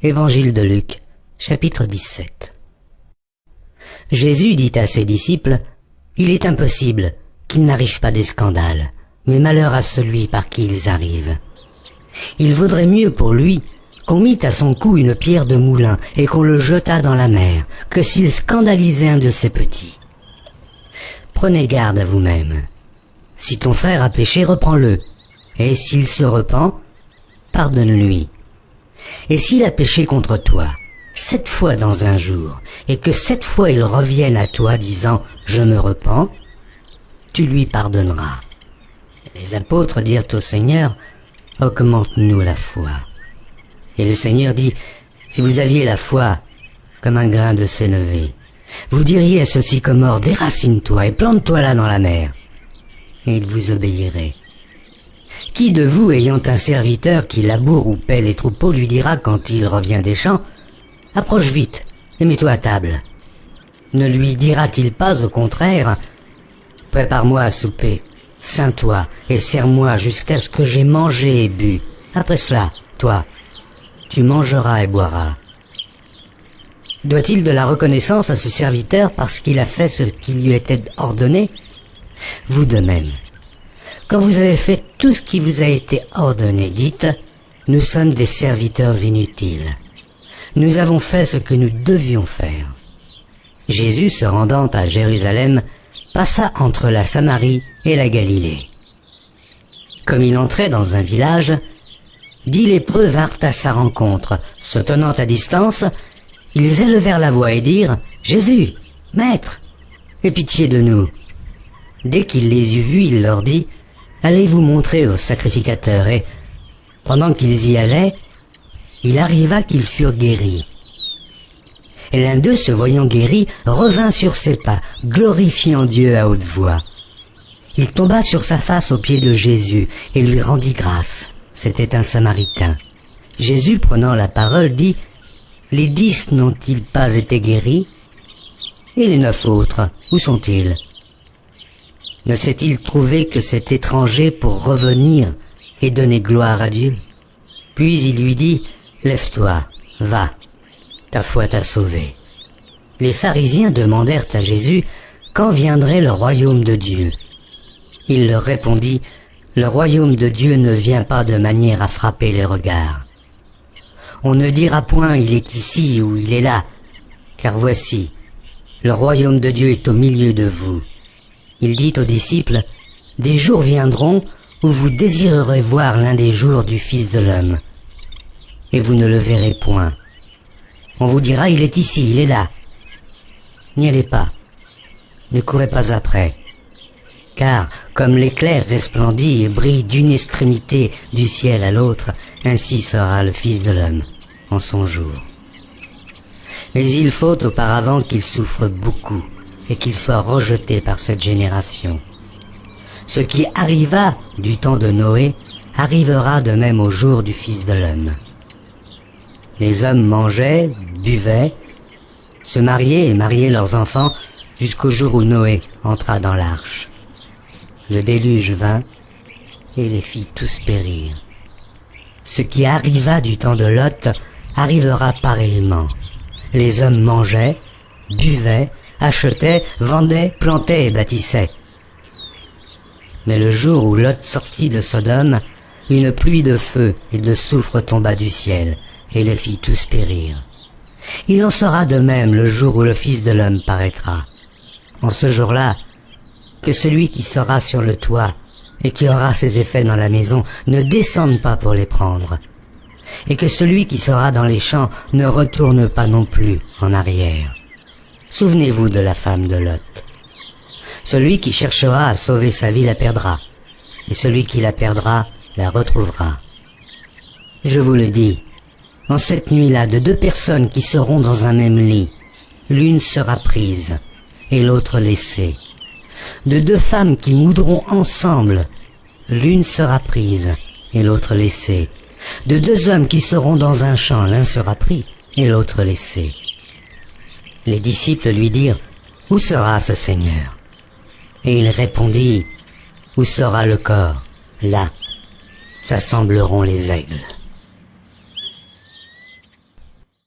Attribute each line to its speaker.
Speaker 1: Évangile de Luc, chapitre 17. Jésus dit à ses disciples, « Il est impossible qu'il n'arrive pas des scandales, mais malheur à celui par qui ils arrivent. Il vaudrait mieux pour lui qu'on mît à son cou une pierre de moulin et qu'on le jetât dans la mer, que s'il scandalisait un de ses petits. Prenez garde à vous-même. Si ton frère a péché, reprends-le, et s'il se repent, pardonne-lui. Et s'il a péché contre toi 7 fois dans un jour, et que 7 fois il revienne à toi disant « Je me repens », tu lui pardonneras. » Les apôtres dirent au Seigneur « Augmente-nous la foi. » Et le Seigneur dit « Si vous aviez la foi comme un grain de sénévé, vous diriez à ce sycomore « Déracine-toi et plante-toi là dans la mer. » Et il vous obéirait. Qui de vous, ayant un serviteur qui laboure ou paie les troupeaux, lui dira quand il revient des champs « Approche vite et mets-toi à table » Ne lui dira-t-il pas au contraire « Prépare-moi à souper, ceins-toi et sers-moi jusqu'à ce que j'aie mangé et bu. Après cela, toi, tu mangeras et boiras. » Doit-il de la reconnaissance à ce serviteur parce qu'il a fait ce qui lui était ordonné? Vous de même. Quand vous avez fait tout ce qui vous a été ordonné, dites « Nous sommes des serviteurs inutiles. Nous avons fait ce que nous devions faire. » Jésus, se rendant à Jérusalem, passa entre la Samarie et la Galilée. Comme il entrait dans un village, 10 lépreux vinrent à sa rencontre. Se tenant à distance, ils élevèrent la voix et dirent « Jésus, Maître, aie pitié de nous. » Dès qu'il les eut vus, il leur dit « Allez vous montrer au sacrificateur. » Et, pendant qu'ils y allaient, il arriva qu'ils furent guéris. Et l'un d'eux, se voyant guéri, revint sur ses pas, glorifiant Dieu à haute voix. Il tomba sur sa face aux pieds de Jésus et lui rendit grâce. C'était un Samaritain. Jésus, prenant la parole, dit « Les 10 n'ont-ils pas été guéris? Et les 9 autres, où sont-ils? Ne s'est-il trouvé que cet étranger pour revenir et donner gloire à Dieu? » Puis il lui dit « Lève-toi, va, ta foi t'a sauvé. » Les pharisiens demandèrent à Jésus quand viendrait le royaume de Dieu. Il leur répondit « Le royaume de Dieu ne vient pas de manière à frapper les regards. On ne dira point « il est ici » ou « il est là », car voici, le royaume de Dieu est au milieu de vous. Il dit aux disciples « Des jours viendront où vous désirerez voir l'un des jours du Fils de l'homme, et vous ne le verrez point. On vous dira « il est ici, il est là ». N'y allez pas, ne courez pas après. Car, comme l'éclair resplendit et brille d'une extrémité du ciel à l'autre, ainsi sera le Fils de l'homme en son jour. Mais il faut auparavant qu'il souffre beaucoup et qu'il soit rejeté par cette génération. Ce qui arriva du temps de Noé arrivera de même au jour du Fils de l'homme. Les hommes mangeaient, buvaient, se mariaient et mariaient leurs enfants jusqu'au jour où Noé entra dans l'arche. Le déluge vint et les fit tous périr. Ce qui arriva du temps de Lot arrivera pareillement. Les hommes mangeaient, buvaient, achetaient, vendaient, plantaient et bâtissaient. Mais le jour où Lot sortit de Sodome, une pluie de feu et de soufre tomba du ciel et les fit tous périr. Il en sera de même le jour où le Fils de l'homme paraîtra. En ce jour-là, que celui qui sera sur le toit et qui aura ses effets dans la maison ne descende pas pour les prendre, et que celui qui sera dans les champs ne retourne pas non plus en arrière. Souvenez-vous de la femme de Lot. Celui qui cherchera à sauver sa vie la perdra, et celui qui la perdra la retrouvera. Je vous le dis, en cette nuit-là, de 2 personnes qui seront dans un même lit, l'une sera prise et l'autre laissée. De 2 femmes qui moudront ensemble, l'une sera prise et l'autre laissée. De 2 hommes qui seront dans un champ, l'un sera pris et l'autre laissé. Les disciples lui dirent « Où sera ce Seigneur ?» Et il répondit « Où sera le corps? Là s'assembleront les aigles. »